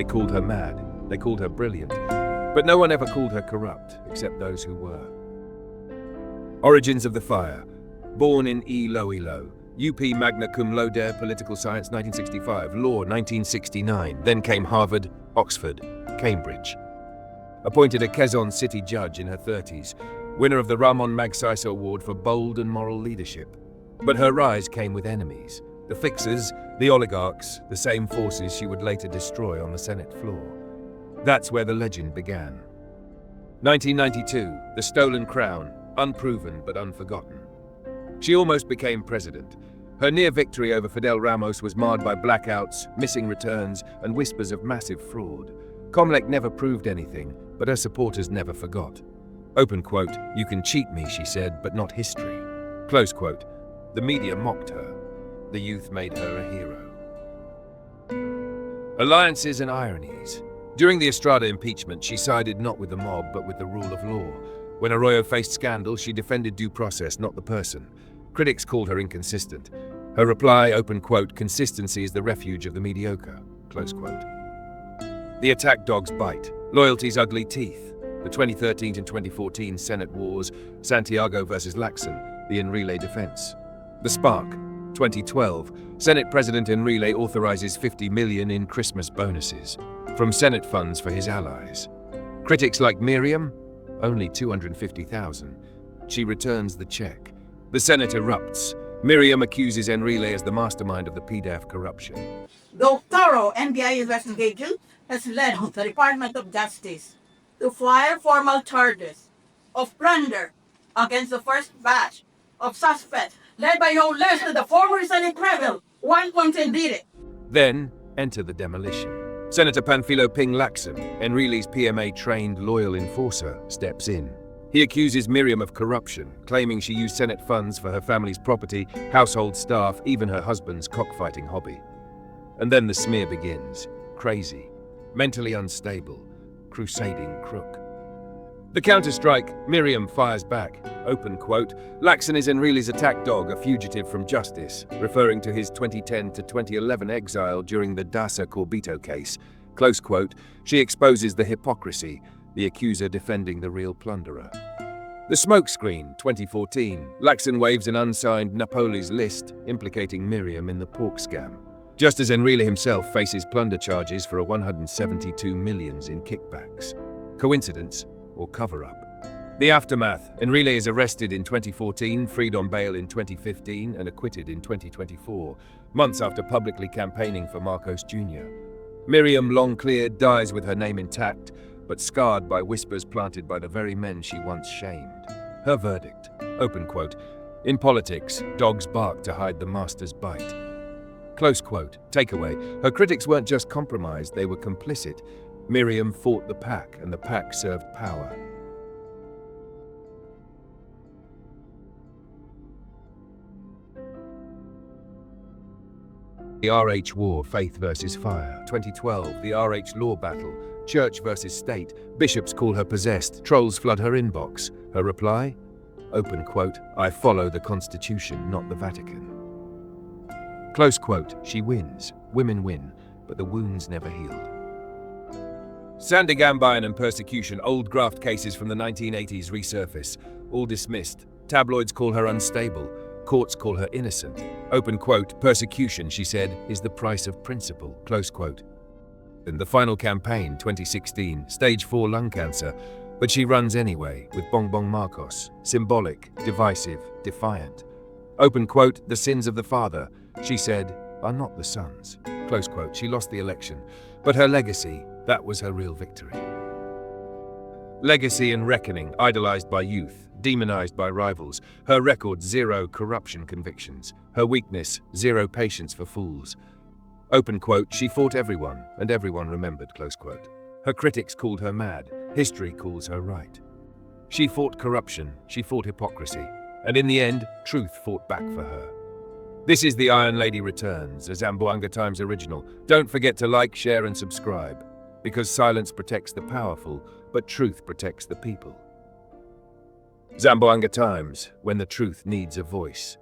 They called her mad. They called her brilliant. But no one ever called her corrupt, except those who were. Origins of the fire. Born in Iloilo, UP magna cum laude, political science 1965, law 1969, then came Harvard, Oxford, Cambridge. Appointed a Quezon City judge in her 30s, winner of the Ramon Magsaysay Award for bold and moral leadership. But her rise came with enemies. The fixers, the oligarchs, the same forces she would later destroy on the Senate floor. That's where the legend began. 1992, the stolen crown, unproven but unforgotten. She almost became president. Her near victory over Fidel Ramos was marred by blackouts, missing returns, and whispers of massive fraud. Comlec never proved anything, but her supporters never forgot. Open quote, "You can cheat me," she said, "but not history." Close quote. The media mocked her. The youth made her a hero. Alliances and ironies. During the Estrada impeachment, she sided not with the mob, but with the rule of law. When Arroyo faced scandal, she defended due process, not the person. Critics called her inconsistent. Her reply, open quote, "Consistency is the refuge of the mediocre," close quote. The attack dogs bite. Loyalty's ugly teeth. The 2013 and 2014 Senate wars, Santiago versus Lacson, the Enrile defense. The spark. 2012, Senate President Enrile authorizes $50 million in Christmas bonuses from Senate funds for his allies. Critics like Miriam, only $250,000. She returns the check. The Senate erupts. Miriam accuses Enrile as the mastermind of the PDAF corruption. The thorough NBI investigation has led the Department of Justice to file formal charges of plunder against the first batch of suspects led by no less than the former Senate rebel, Juan Ponce. Then enter the demolition. Senator Panfilo Ping Lacson, Enrile's PMA-trained loyal enforcer, steps in. He accuses Miriam of corruption, claiming she used Senate funds for her family's property, household staff, even her husband's cockfighting hobby. And then the smear begins. Crazy, mentally unstable, crusading crook. The counter-strike, Miriam fires back. Open quote, "Lacson is Enrile's attack dog, a fugitive from justice," referring to his 2010 to 2011 exile during the Dasa Corbito case. Close quote, "She exposes the hypocrisy, the accuser defending the real plunderer." The Smokescreen, 2014. Lacson waves an unsigned Napoles list implicating Miriam in the pork scam, just as Enrile himself faces plunder charges for $172 million in kickbacks. Coincidence or cover-up? The aftermath. Enrile is arrested in 2014, freed on bail in 2015, and acquitted in 2024, months after publicly campaigning for Marcos Jr. Miriam, long cleared, dies with her name intact, but scarred by whispers planted by the very men she once shamed. Her verdict, open quote, "In politics, dogs bark to hide the master's bite." Close quote. Takeaway, her critics weren't just compromised, they were complicit. Miriam fought the pack, and the pack served power. The RH War, Faith versus Fire. 2012, the RH Law Battle. Church versus state. Bishops call her possessed. Trolls flood her inbox. Her reply? Open quote, "I follow the Constitution, not the Vatican." Close quote, "She wins. Women win, but the wounds never healed." Sandiganbayan and persecution. Old graft cases from the 1980s resurface. All dismissed. Tabloids call her unstable. Courts call her innocent. Open quote, "Persecution," she said, "is the price of principle." Close quote. In the final campaign, 2016, stage 4 lung cancer, but she runs anyway, with Bongbong Marcos, symbolic, divisive, defiant. Open quote, "The sins of the father," she said, "are not the sons." Close quote. She lost the election, but her legacy, that was her real victory. Legacy and reckoning, idolized by youth, demonized by rivals. Her record, 0 corruption convictions. Her weakness, 0 patience for fools. Open quote, "She fought everyone, and everyone remembered," close quote. Her critics called her mad. History calls her right. She fought corruption, she fought hypocrisy, and in the end, truth fought back for her. This is The Iron Lady Returns, a Zamboanga Times original. Don't forget to like, share, and subscribe, because silence protects the powerful, but truth protects the people. Zamboanga Times, when the truth needs a voice.